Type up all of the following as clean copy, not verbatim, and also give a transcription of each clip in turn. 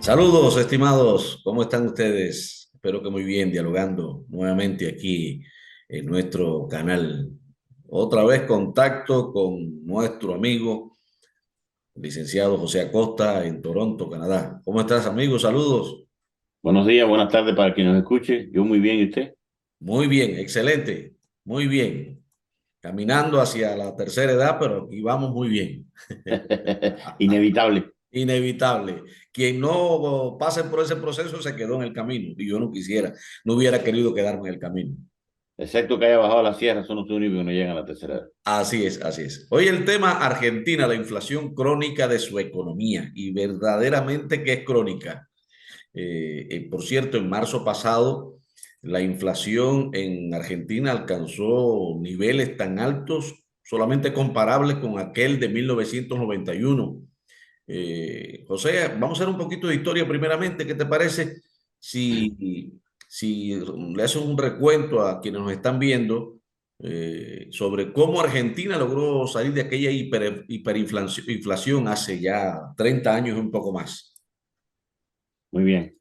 Saludos, estimados. ¿Cómo están ustedes? Espero que muy bien, dialogando nuevamente aquí en nuestro canal. Otra vez contacto con nuestro amigo, el licenciado José Acosta en Toronto, Canadá. ¿Cómo estás, amigo? Saludos. Buenos días, buenas tardes para quien nos escuche. Yo muy bien, ¿y usted? Muy bien, excelente. Muy bien. Caminando hacia la tercera edad, pero aquí vamos muy bien. Inevitable. Inevitable. Quien no pase por ese proceso se quedó en el camino. Y yo no quisiera, no hubiera querido quedarme en el camino. Excepto que haya bajado la sierra, son los únicos que no llegan a la tercera edad. Así es, así es. Hoy el tema Argentina, la inflación crónica de su economía y verdaderamente que es crónica. Por cierto, en marzo pasado, la inflación en Argentina alcanzó niveles tan altos, solamente comparables con aquel de 1991. José, vamos a hacer un poquito de historia primeramente. ¿Qué te parece si le haces un recuento a quienes nos están viendo sobre cómo Argentina logró salir de aquella hiperinflación inflación hace ya 30 años y un poco más? Muy bien.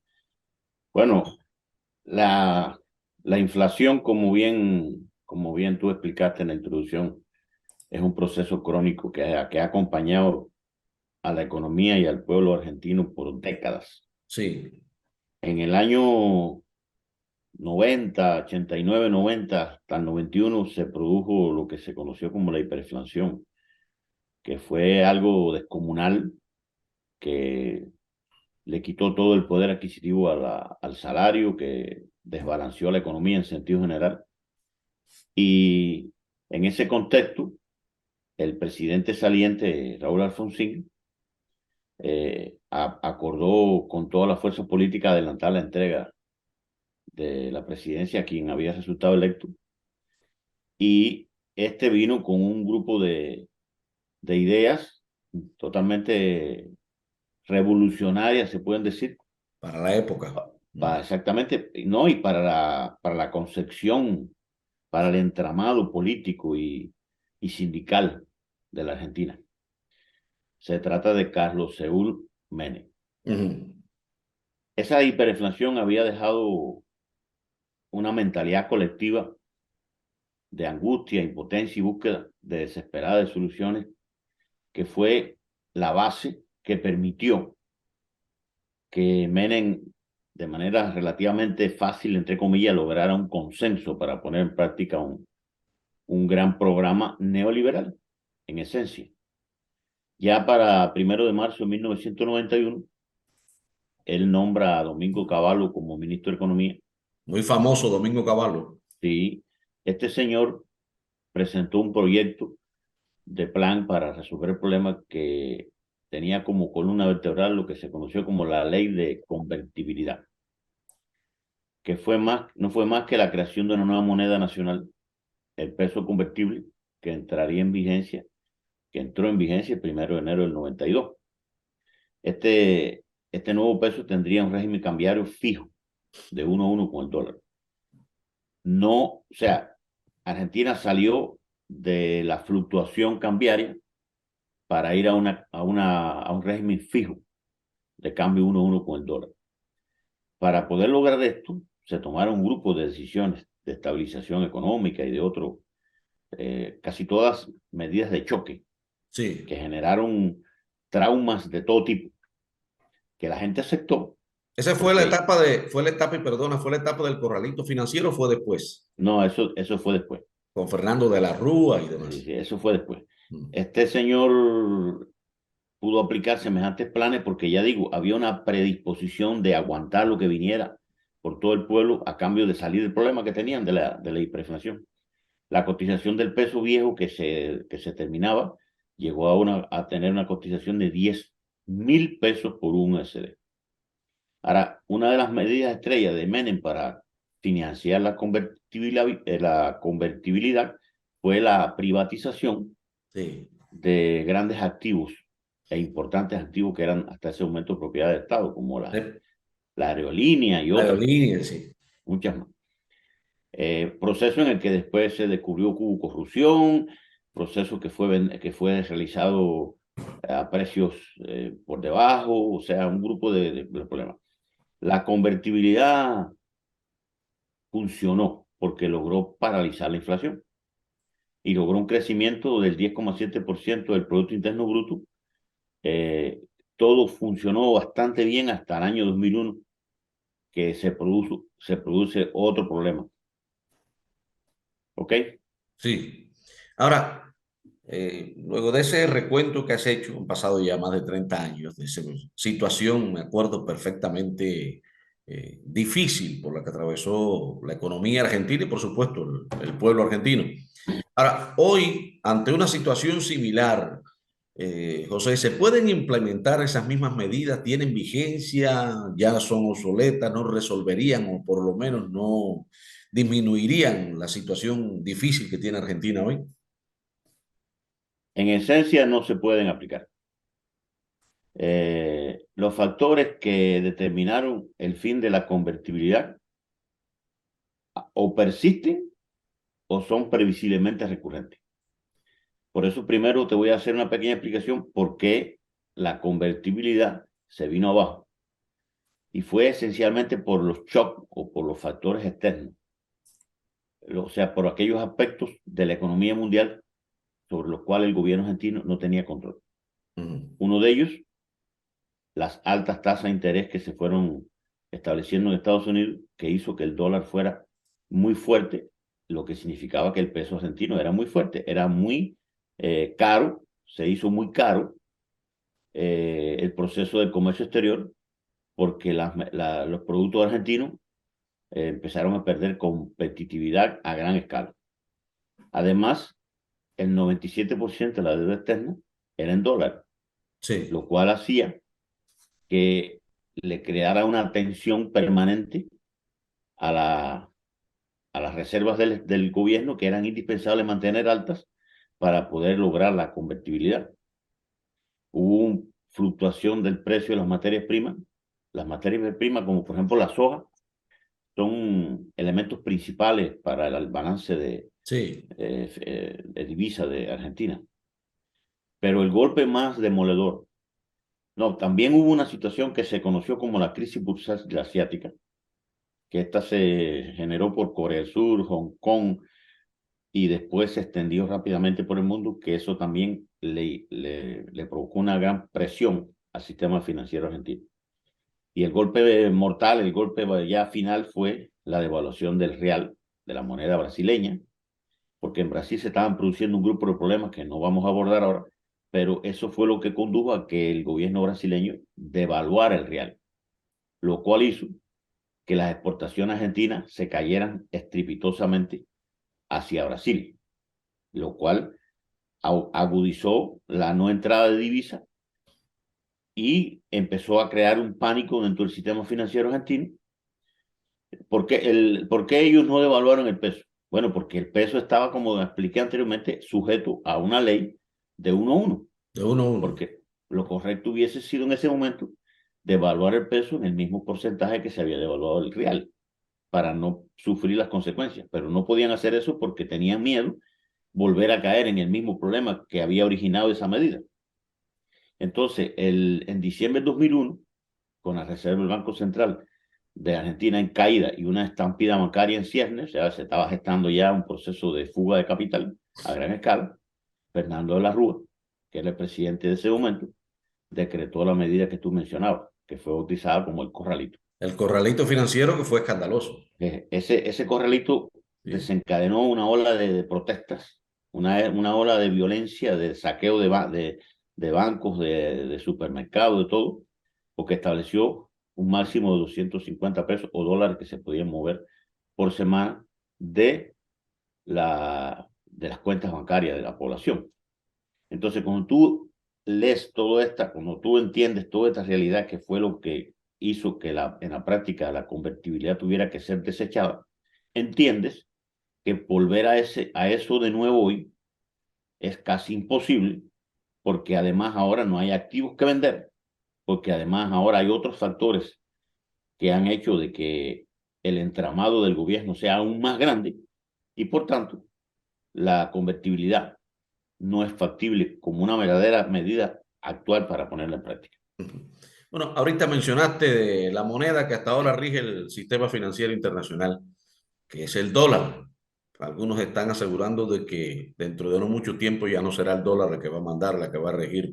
Bueno, la, la inflación, como bien tú explicaste en la introducción, es un proceso crónico que ha acompañado a la economía y al pueblo argentino por décadas. Sí, En el año 90, 89, 90, hasta el 91 se produjo lo que se conoció como la hiperinflación, que fue algo descomunal que le quitó todo el poder adquisitivo al salario, que desbalanceó la economía en sentido general. Y en ese contexto, el presidente saliente, Raúl Alfonsín, acordó con toda la fuerza política adelantar la entrega de la presidencia a quien había resultado electo. Y este vino con un grupo de ideas totalmente revolucionarias, se pueden decir, para la época. exactamente, no, y para la concepción, para el entramado político y sindical de la Argentina. Se trata de Carlos Saúl Menem. Ujú. Esa hiperinflación había dejado una mentalidad colectiva de angustia, impotencia y búsqueda de desesperadas soluciones, que fue la base que permitió que Menem, de manera relativamente fácil, entre comillas, lograra un consenso para poner en práctica un gran programa neoliberal, en esencia. Ya para 1 de marzo de 1991, él nombra a Domingo Cavallo como ministro de Economía. Muy famoso Domingo Cavallo. Sí, este señor presentó un proyecto de plan para resolver el problema que tenía como columna vertebral lo que se conoció como la ley de convertibilidad, que no fue más que la creación de una nueva moneda nacional, el peso convertible, que entraría en vigencia, que entró en vigencia el 1 de enero del 92. Este nuevo peso tendría un régimen cambiario fijo de 1 a 1 con el dólar. No, o sea, Argentina salió de la fluctuación cambiaria para ir a un régimen fijo de cambio 1 a 1 con el dólar. Para poder lograr esto, se tomaron un grupo de decisiones de estabilización económica y de otros, casi todas medidas de choque, Sí. que generaron traumas de todo tipo, que la gente aceptó, Esa porque fue la etapa, y perdona, fue la etapa del corralito financiero, o fue después, no, eso fue después. con Fernando de la Rúa y Sí, demás. sí, eso fue después. Mm. Este señor pudo aplicar semejantes planes porque, ya digo, había una predisposición de aguantar lo que viniera por todo el pueblo a cambio de salir del problema que tenían de la hiperinflación. La cotización del peso viejo que se terminaba llegó a tener una cotización de 10.000 pesos por un USD. Ahora, una de las medidas estrellas de Menem para financiar la convertibilidad fue la privatización Sí. de grandes activos e importantes activos que eran hasta ese momento propiedad del Estado, como Eh, la aerolínea y otras, Aerolínea, sí. muchas más. Proceso en el que después se descubrió que hubo corrupción, proceso que fue realizado a precios por debajo, o sea, un grupo de problemas. La convertibilidad funcionó porque logró paralizar la inflación y logró un crecimiento del 10,7% del Producto Interno Bruto. Todo funcionó bastante bien hasta el año 2001, que se produce otro problema. ¿Ok? Sí. Ahora, luego de ese recuento que has hecho, han pasado ya más de 30 años de esa situación, me acuerdo perfectamente, difícil por la que atravesó la economía argentina y por supuesto el pueblo argentino. Ahora, hoy, ante una situación similar, José, ¿se pueden implementar esas mismas medidas? ¿Tienen vigencia? ¿Ya son obsoletas? ¿No resolverían o por lo menos no disminuirían la situación difícil que tiene Argentina hoy? En esencia no se pueden aplicar. Los factores que determinaron el fin de la convertibilidad o persisten o son previsiblemente recurrentes. Por eso primero te voy a hacer una pequeña explicación por qué la convertibilidad se vino abajo. Y fue esencialmente por los shocks o por los factores externos. O sea, por aquellos aspectos de la economía mundial sobre los cuales el gobierno argentino no tenía control. Ujú. Uno de ellos, las altas tasas de interés que se fueron estableciendo en Estados Unidos, que hizo que el dólar fuera muy fuerte, lo que significaba que el peso argentino era muy fuerte, era muy caro, se hizo muy caro el proceso del comercio exterior, porque los productos argentinos empezaron a perder competitividad a gran escala. Además, el 97% de la deuda externa era en dólares, Sí, lo cual hacía que le creara una tensión permanente a, la, a las reservas del gobierno que eran indispensables mantener altas para poder lograr la convertibilidad. Hubo una fluctuación del precio de las materias primas. Las materias primas, como por ejemplo la soja, son elementos principales para el balance sí, de divisa de Argentina. Pero el golpe más demoledor, no, también hubo una situación que se conoció como la crisis bursátil asiática, que esta se generó por Corea del Sur, Hong Kong, y después se extendió rápidamente por el mundo, que eso también le provocó una gran presión al sistema financiero argentino. Y el golpe mortal, el golpe ya final fue la devaluación del real, de la moneda brasileña, porque en Brasil se estaban produciendo un grupo de problemas que no vamos a abordar ahora, pero eso fue lo que condujo a que el gobierno brasileño devaluara el real, lo cual hizo que las exportaciones argentinas se cayeran estrepitosamente hacia Brasil, lo cual agudizó la no entrada de divisa y empezó a crear un pánico dentro del sistema financiero argentino. ¿Por qué ellos no devaluaron el peso? Bueno, porque el peso estaba, como expliqué anteriormente, sujeto a una ley de 1 a 1, de uno a uno. porque lo correcto hubiese sido en ese momento devaluar el peso en el mismo porcentaje que se había devaluado el real, para no sufrir las consecuencias, pero no podían hacer eso porque tenían miedo volver a caer en el mismo problema que había originado esa medida. Entonces, en diciembre de 2001, con la reserva del Banco Central de Argentina en caída y una estampida bancaria en ciernes, o sea, se estaba gestando ya un proceso de fuga de capital a gran escala, Fernando de la Rúa, que era el presidente de ese momento, decretó la medida que tú mencionabas, que fue bautizada como el corralito. El corralito financiero que fue escandaloso. Ese corralito Sí. desencadenó una ola de protestas, una ola de violencia, de saqueo de bancos, de supermercados, de todo, porque estableció un máximo de 250 pesos o dólares que se podían mover por semana de las cuentas bancarias de la población. Entonces, cuando tú lees todo esta, cuando tú entiendes toda esta realidad que fue lo que hizo que en la práctica la convertibilidad tuviera que ser desechada, entiendes que volver a eso de nuevo hoy es casi imposible, porque además ahora no hay activos que vender, porque además ahora hay otros factores que han hecho de que el entramado del gobierno sea aún más grande y por tanto la convertibilidad no es factible como una verdadera medida actuar para ponerla en práctica. Bueno, ahorita mencionaste de la moneda que hasta ahora rige el sistema financiero internacional, que es el dólar. Algunos están asegurando de que dentro de no mucho tiempo ya no será el dólar el que va a mandar, la que va a regir,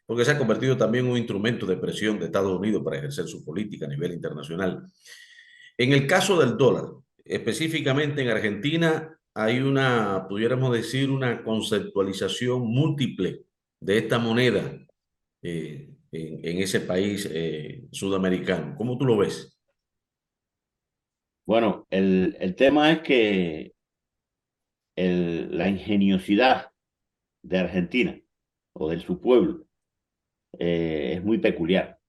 porque se ha convertido también en un instrumento de presión de Estados Unidos para ejercer su política a nivel internacional. En el caso del dólar, específicamente en Argentina, hay una, pudiéramos decir, una conceptualización múltiple de esta moneda en ese país sudamericano. ¿Cómo tú lo ves? Bueno, el tema es que la ingeniosidad de Argentina o de su pueblo es muy peculiar,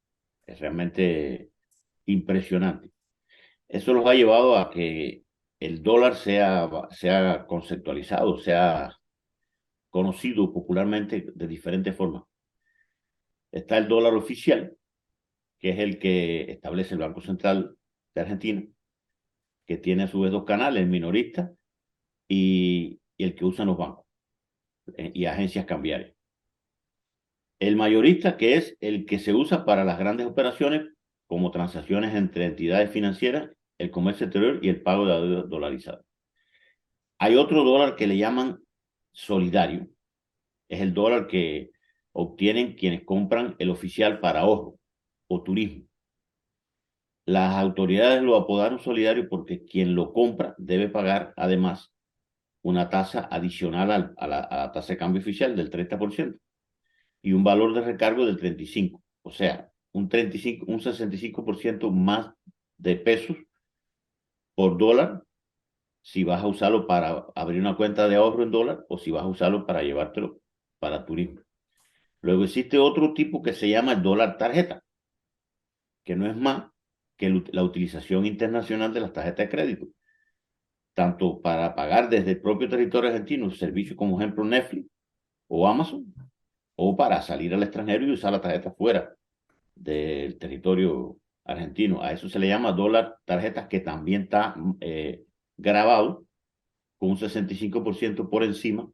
es realmente impresionante. Eso los ha llevado a que el dólar sea conceptualizado, sea conocido popularmente de diferentes formas. Está el dólar oficial, que es el que establece el Banco Central de Argentina, que tiene a su vez dos canales, el minorista y el que usan los bancos y agencias cambiarias. El mayorista, que es el que se usa para las grandes operaciones, como transacciones entre entidades financieras, el comercio exterior y el pago de la deuda dolarizada. Hay otro dólar que le llaman solidario. Es el dólar que obtienen quienes compran el oficial para ahorro o turismo. Las autoridades lo apodaron solidario porque quien lo compra debe pagar además una tasa adicional a la tasa de cambio oficial del 30% y un valor de recargo del 35%. O sea, un 65% más de pesos por dólar si vas a usarlo para abrir una cuenta de ahorro en dólar o si vas a usarlo para llevártelo para turismo. Luego existe otro tipo que se llama el dólar tarjeta, que no es más que la utilización internacional de las tarjetas de crédito, tanto para pagar desde el propio territorio argentino servicios como ejemplo Netflix o Amazon, o para salir al extranjero y usar la tarjeta fuera del territorio argentino. A eso se le llama dólar tarjeta, que también está grabado con un 65% por encima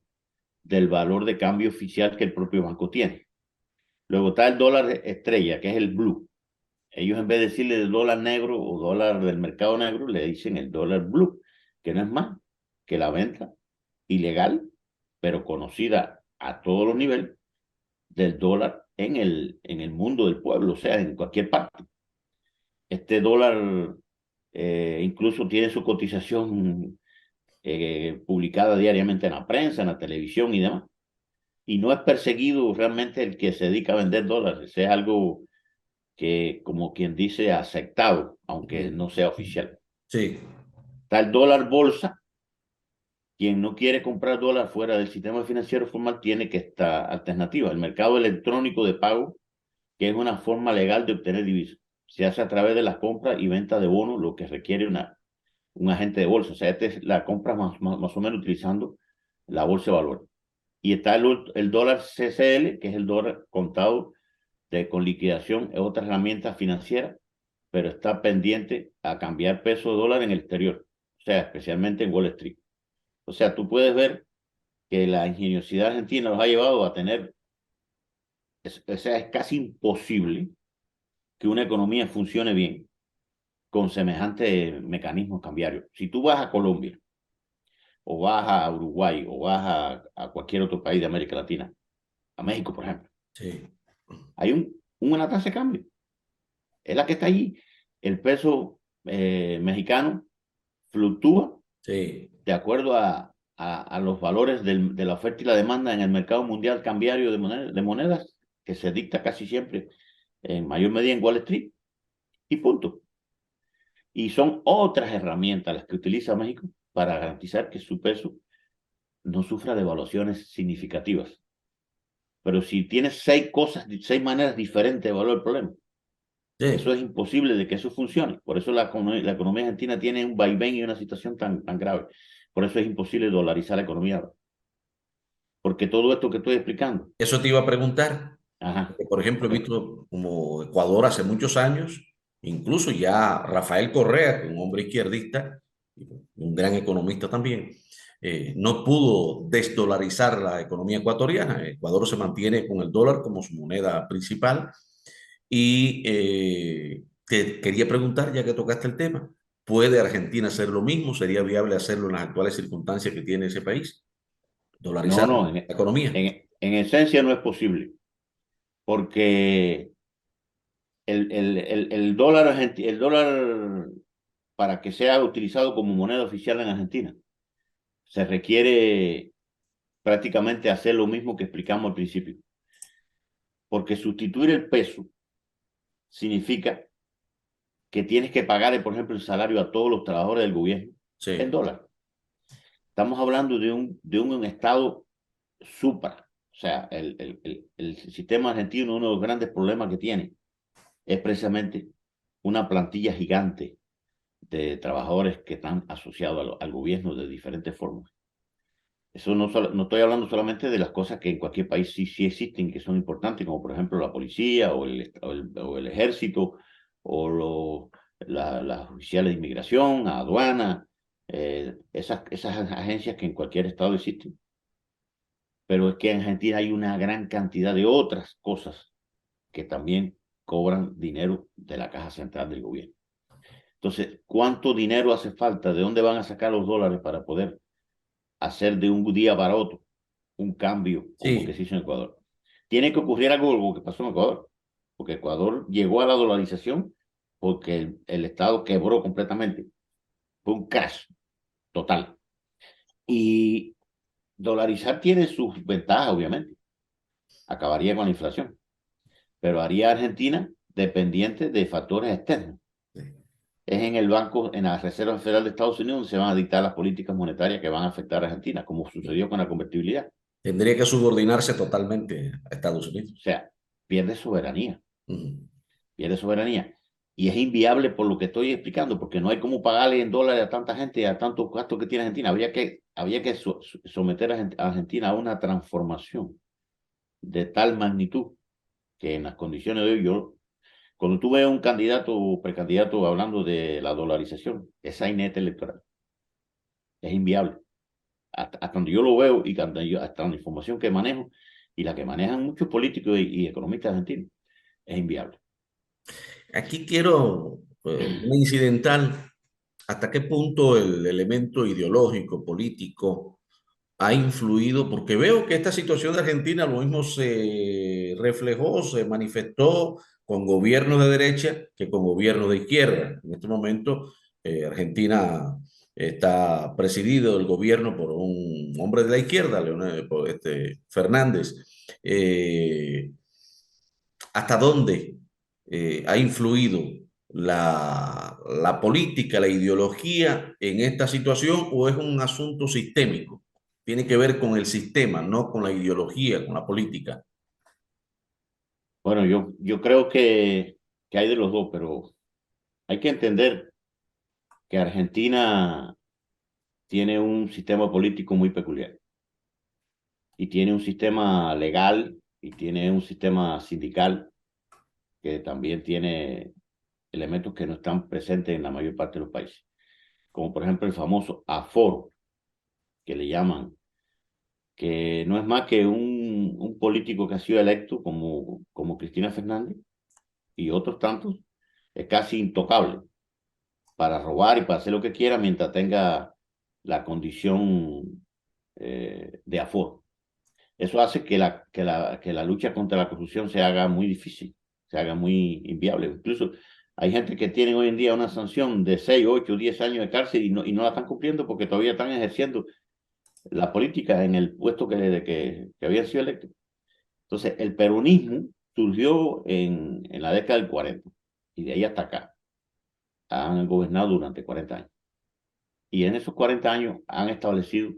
del valor de cambio oficial que el propio banco tiene. Luego está el dólar estrella, que es el blue. Ellos en vez de decirle el dólar negro o dólar del mercado negro, le dicen el dólar blue, que no es más que la venta ilegal, pero conocida a todos los niveles, del dólar en el mundo del pueblo, o sea, en cualquier parte. Este dólar incluso tiene su cotización publicada diariamente en la prensa, en la televisión y demás. Y no es perseguido realmente el que se dedica a vender dólares, es algo que, como quien dice, aceptado, aunque no sea oficial. Sí, Está el dólar bolsa. Quien no quiere comprar dólar fuera del sistema financiero formal tiene que esta alternativa, el mercado electrónico de pago, que es una forma legal de obtener divisas. Se hace a través de la compra y venta de bonos, lo que requiere un agente de bolsa. O sea, esta es la compra más o menos utilizando la bolsa de valores. Y está el dólar CCL, que es el dólar contado con liquidación, es otra herramienta financiera, pero está pendiente a cambiar peso de dólar en el exterior, o sea, especialmente en Wall Street. O sea, tú puedes ver que la ingeniosidad argentina los ha llevado a tener, o sea, es casi imposible que una economía funcione bien con semejantes mecanismos cambiarios. Si tú vas a Colombia, o vas a Uruguay, o vas a cualquier otro país de América Latina, a México, por ejemplo, sí, hay una tasa de cambio, es la que está allí. El peso mexicano fluctúa sí. de acuerdo a los valores de la oferta y la demanda en el mercado mundial cambiario de monedas, que se dicta casi siempre en mayor medida en Wall Street, y punto. Y son otras herramientas las que utiliza México para garantizar que su peso no sufra devaluaciones significativas. Pero si tienes seis maneras diferentes de evaluar el problema, eso Sí. es imposible de que eso funcione. Por eso la economía argentina tiene un vaivén y una situación tan grave. Por eso es imposible dolarizar la economía. Porque todo esto que estoy explicando. Eso te iba a preguntar. Ajá. Por ejemplo, he visto como Ecuador hace muchos años, incluso ya Rafael Correa, un hombre izquierdista, un gran economista también, no pudo desdolarizar la economía ecuatoriana. Ecuador se mantiene con el dólar como su moneda principal. Y te quería preguntar, ya que tocaste el tema, ¿puede Argentina hacer lo mismo? ¿Sería viable hacerlo en las actuales circunstancias que tiene ese país? No, Dolarizar no, la economía. en esencia no es posible, porque el dólar para que sea utilizado como moneda oficial en Argentina, se requiere prácticamente hacer lo mismo que explicamos al principio, porque sustituir el peso significa que tienes que pagar, por ejemplo, el salario a todos los trabajadores del gobierno en Sí, dólar. Estamos hablando de un estado supra. O sea, el sistema argentino, uno de los grandes problemas que tiene es precisamente una plantilla gigante de trabajadores que están asociados al gobierno de diferentes formas. Eso no estoy hablando solamente de las cosas que en cualquier país sí existen, que son importantes, como por ejemplo la policía o el ejército o las oficiales de inmigración, aduana, esas agencias que en cualquier estado existen. Pero es que en Argentina hay una gran cantidad de otras cosas que también cobran dinero de la caja central del gobierno. Entonces, ¿cuánto dinero hace falta? ¿De dónde van a sacar los dólares para poder hacer de un día para otro un cambio como el que sí, se hizo en Ecuador? Tiene que ocurrir algo como que pasó en Ecuador, porque Ecuador llegó a la dolarización porque el Estado quebró completamente. Fue un crash total. Y dolarizar tiene sus ventajas, obviamente. Acabaría con la inflación, pero haría a Argentina dependiente de factores externos. sí. Es en el banco, en la Reserva Federal de Estados Unidos, donde se van a dictar las políticas monetarias que van a afectar a Argentina, como sucedió con la convertibilidad. Tendría que subordinarse totalmente a Estados O Unidos. sea, pierde soberanía, Ujú. pierde soberanía. Y es inviable por lo que estoy explicando, porque no hay cómo pagarle en dólares a tanta gente y a tantos gastos que tiene Argentina. Había que someter a Argentina a una transformación de tal magnitud que en las condiciones de hoy, cuando tú ves un candidato o precandidato hablando de la dolarización, esa ineta electoral es inviable. Hasta donde yo lo veo y hasta la información que manejo y la que manejan muchos políticos y economistas argentinos, es inviable. Aquí quiero una incidental. ¿Hasta qué punto el elemento ideológico, político, ha influido? Porque veo que esta situación de Argentina lo mismo se reflejó, se manifestó con gobiernos de derecha que con gobiernos de izquierda. En este momento, Argentina está presidido el gobierno por un hombre de la izquierda, por Fernández. Eh, ¿Hasta dónde ha influido la política, la ideología en esta situación o es un asunto sistémico? Tiene que ver con el sistema, no con la ideología, con la política. Bueno, yo creo que hay de los dos, pero hay que entender que Argentina tiene un sistema político muy peculiar y tiene un sistema legal y tiene un sistema sindical que también tiene elementos que no están presentes en la mayor parte de los países, como por ejemplo el famoso aforo, que le llaman, que no es más que un político que ha sido electo como Cristina Fernández y otros tantos, es casi intocable para robar y para hacer lo que quiera mientras tenga la condición de aforo. Eso hace que la lucha contra la corrupción se haga muy difícil, se haga muy inviable. Incluso hay gente que tiene hoy en día una sanción de 6, 8, 10 años de cárcel y no la están cumpliendo porque todavía están ejerciendo la política en el puesto que habían sido electos. Entonces, el peronismo surgió en la década del 40 y de ahí hasta acá. Han gobernado durante 40 años. Y en esos 40 años han establecido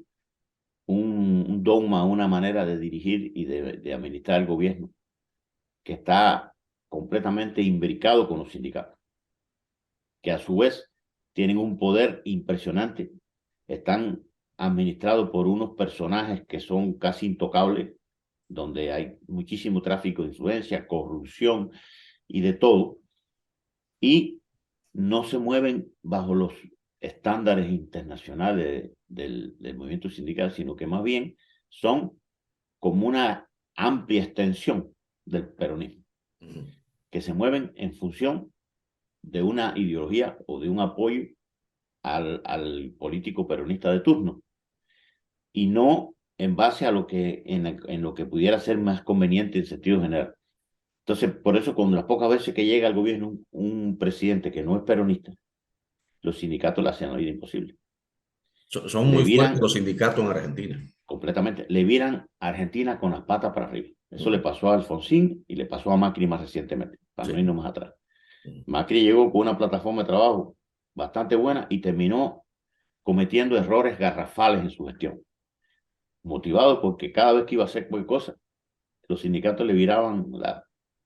un dogma, una manera de dirigir y de administrar el gobierno que está completamente imbricado con los sindicatos, que a su vez tienen un poder impresionante. Están administrados por unos personajes que son casi intocables, donde hay muchísimo tráfico de influencia, corrupción y de todo, y no se mueven bajo estándares internacionales del movimiento sindical, sino que más bien son como una amplia extensión del peronismo, que se mueven en función de una ideología o de un apoyo al político peronista de turno, y no en base a lo que, en lo que pudiera ser más conveniente en sentido general. Entonces, por eso, con las pocas veces que llega al gobierno un presidente que no es peronista, los sindicatos le hacen la vida imposible. Son Le muy fuertes viran los sindicatos en Argentina. completamente, le viran a Argentina con las patas para arriba. Eso le pasó a Alfonsín y le pasó a Macri más recientemente, para no Sí. irnos más atrás. Macri llegó con una plataforma de trabajo bastante buena y terminó cometiendo errores garrafales en su gestión, motivado porque cada vez que iba a hacer cualquier cosa, los sindicatos le viraban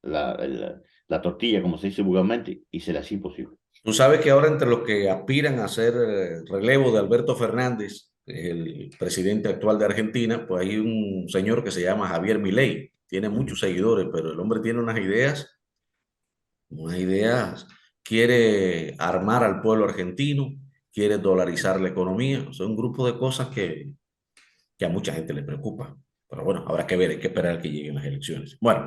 la tortilla, como se dice vulgarmente, y se le hacía imposible. Tú sabes que ahora entre los que aspiran a ser relevo de Alberto Fernández, el presidente actual de Argentina, pues hay un señor que se llama Javier Milei. Tiene muchos seguidores, pero el hombre tiene unas ideas, quiere armar al pueblo argentino, quiere dolarizar la economía. O sea, un grupo de cosas que a mucha gente le preocupa. Pero bueno, habrá que ver, hay que esperar que lleguen las elecciones. Bueno,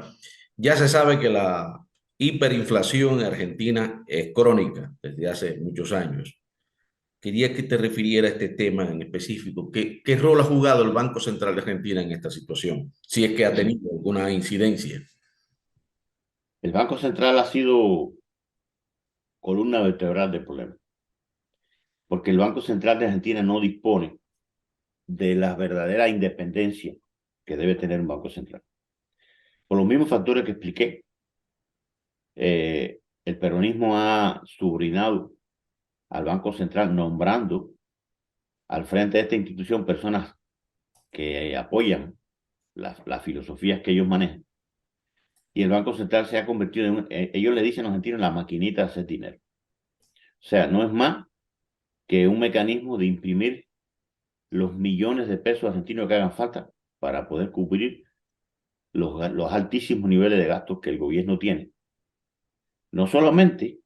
ya se sabe que la hiperinflación en Argentina es crónica desde hace muchos años. Quería que te refiriera a este tema en específico. ¿Qué rol ha jugado el Banco Central de Argentina en esta situación? Si es que ha El, tenido alguna incidencia. el Banco Central ha sido columna vertebral del problema, porque el Banco Central de Argentina no dispone de la verdadera independencia que debe tener un Banco Central. Por los mismos factores que expliqué, el peronismo ha subordinado al Banco Central nombrando al frente de esta institución personas que apoyan las filosofías que ellos manejan. Y el Banco Central se ha convertido ellos le dicen a los argentinos, la maquinita de hacer dinero. O sea, no es más que un mecanismo de imprimir los millones de pesos argentinos que hagan falta para poder cubrir los altísimos niveles de gastos que el gobierno tiene. No solamente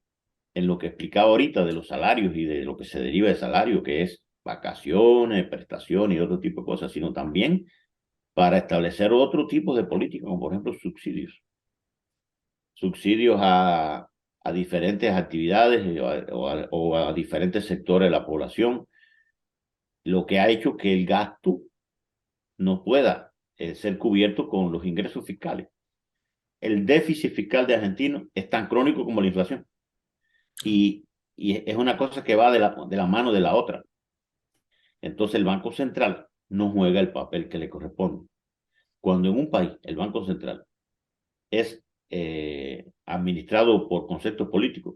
en lo que explicaba ahorita de los salarios y de lo que se deriva de salario, que es vacaciones, prestaciones y otro tipo de cosas, sino también para establecer otro tipo de política, como por ejemplo subsidios. Subsidios a diferentes actividades o a diferentes sectores de la población, lo que ha hecho que el gasto no pueda ser cubierto con los ingresos fiscales. El déficit fiscal de Argentina es tan crónico como la inflación. Y es una cosa que va de la mano de la otra. Entonces el Banco Central no juega el papel que le corresponde. Cuando en un país el Banco Central es administrado por conceptos políticos,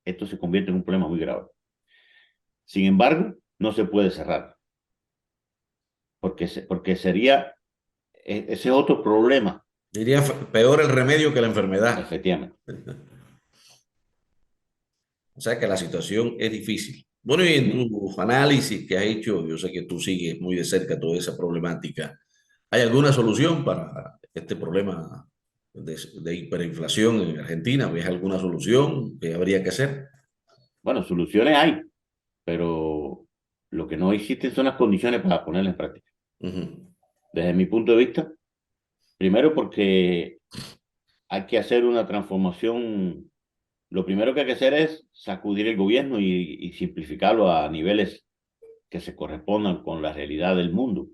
esto se convierte en un problema muy grave. Sin embargo, no se puede cerrar, porque sería, ese otro problema, Diría peor el remedio que la enfermedad. efectivamente. O sea que la situación es difícil. Bueno, y en ¿Sí? tu análisis que has hecho, yo sé que tú sigues muy de cerca toda esa problemática. ¿Hay alguna solución para este problema de hiperinflación en Argentina? ¿Ves alguna solución que habría que hacer? Bueno, soluciones hay, pero lo que no existen son las condiciones para ponerlas en práctica. Ujú. Desde mi punto de vista, primero porque hay que hacer una transformación. Lo primero que hay que hacer es sacudir el gobierno y simplificarlo a niveles que se correspondan con la realidad del mundo,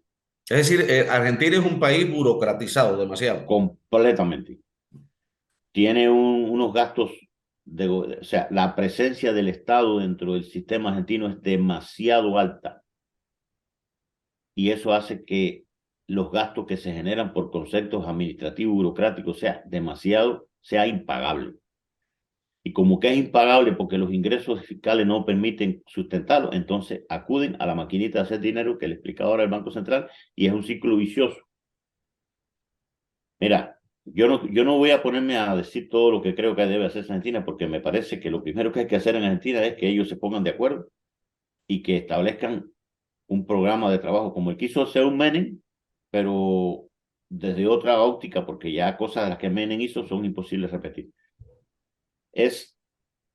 Es decir, Argentina es un país burocratizado demasiado. completamente. Tiene unos gastos, o sea, la presencia del Estado dentro del sistema argentino es demasiado alta y eso hace que los gastos que se generan por conceptos administrativos burocráticos sea impagable. Y como que es impagable porque los ingresos fiscales no permiten sustentarlo, entonces acuden a la maquinita de hacer dinero que le explica ahora el Banco Central y es un ciclo vicioso. Mira, yo no voy a ponerme a decir todo lo que creo que debe hacer Argentina porque me parece que lo primero que hay que hacer en Argentina es que ellos se pongan de acuerdo y que establezcan un programa de trabajo como el que hizo Seúl Menem, pero desde otra óptica porque ya cosas de las que Menem hizo son imposibles de repetir. Es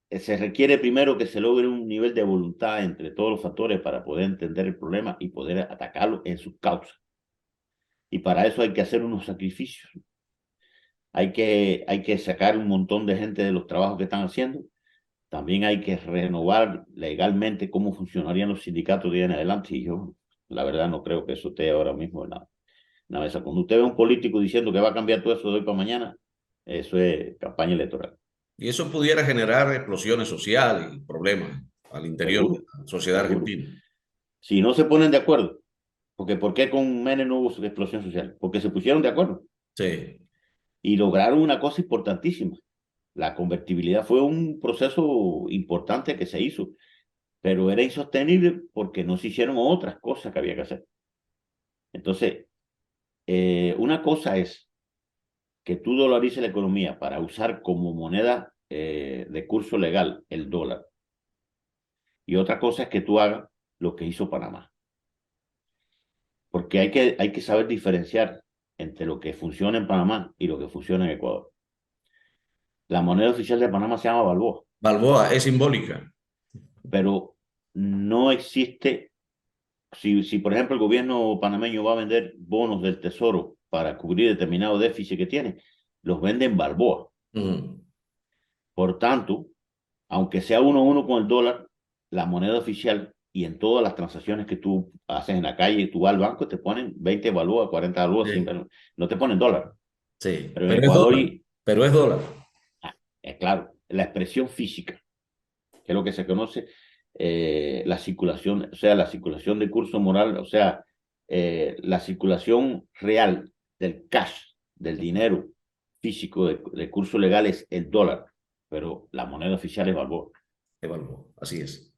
se requiere primero que se logre un nivel de voluntad entre todos los factores para poder entender el problema y poder atacarlo en sus causas. Y para eso hay que hacer unos sacrificios. Hay que sacar un montón de gente de los trabajos que están haciendo. También hay que renovar legalmente cómo funcionarían los sindicatos de ahí en adelante. Y yo, la verdad, no creo que eso esté ahora mismo en la mesa. Cuando usted ve a un político diciendo que va a cambiar todo eso de hoy para mañana, eso es campaña electoral. Y eso pudiera generar explosiones sociales y problemas al interior de Seguro, la sociedad seguro. argentina. Si no se ponen de acuerdo, porque ¿por qué con Menem no hubo explosión social? Porque se pusieron de acuerdo Sí, y lograron una cosa importantísima. La convertibilidad fue un proceso importante que se hizo, pero era insostenible porque no se hicieron otras cosas que había que hacer. Entonces, una cosa es que tú dolarices la economía para usar como moneda de curso legal el dólar. Y otra cosa es que tú hagas lo que hizo Panamá. Porque hay que saber diferenciar entre lo que funciona en Panamá y lo que funciona en Ecuador. La moneda oficial de Panamá se llama Balboa, Balboa es simbólica. pero no existe, si por ejemplo el gobierno panameño va a vender bonos del Tesoro para cubrir determinado déficit que tiene, los vende en Balboa. Ujú. Por tanto, aunque sea uno a uno con el dólar, la moneda oficial y en todas las transacciones que tú haces en la calle, tú vas al banco, te ponen 20 balboas, 40 balboas, Sí, no te ponen dólar. sí, Pero en pero es Ecuador, dólar, pero es dólar. es claro, la expresión física, que es lo que se conoce, la circulación, o sea, la circulación de curso moral, o sea, la circulación real del cash, del dinero físico de curso legal es el dólar, pero la moneda oficial es Balboa. Es Balboa, así es.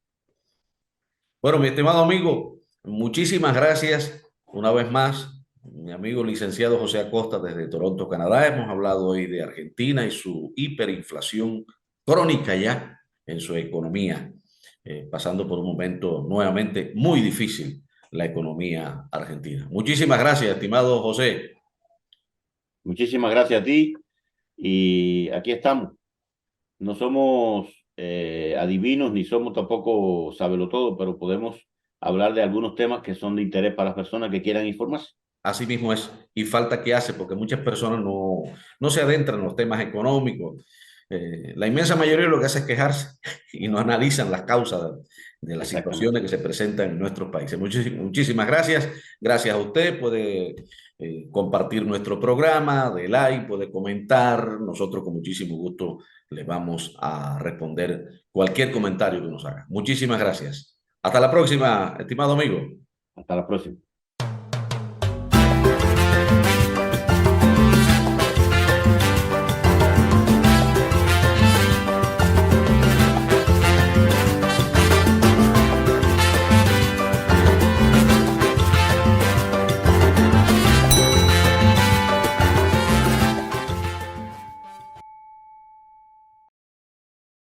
Bueno, mi estimado amigo, muchísimas gracias una vez más. Mi amigo licenciado José Acosta desde Toronto, Canadá. Hemos hablado hoy de Argentina y su hiperinflación crónica ya en su economía, pasando por un momento nuevamente muy difícil la economía argentina. Muchísimas gracias, estimado José. Muchísimas gracias a ti y aquí estamos. No somos adivinos ni somos tampoco todo, pero podemos hablar de algunos temas que son de interés para las personas que quieran informarse. Así mismo es, y falta que hace, porque muchas personas no se adentran en los temas económicos. La inmensa mayoría lo que hace es quejarse y no analizan las causas de las Exactamente. situaciones que se presentan en nuestros países. Muchísimas gracias. Gracias a usted. Puede compartir nuestro programa, de like, puede comentar. Nosotros con muchísimo gusto le vamos a responder cualquier comentario que nos haga. Muchísimas gracias. Hasta la próxima, estimado amigo. Hasta la próxima.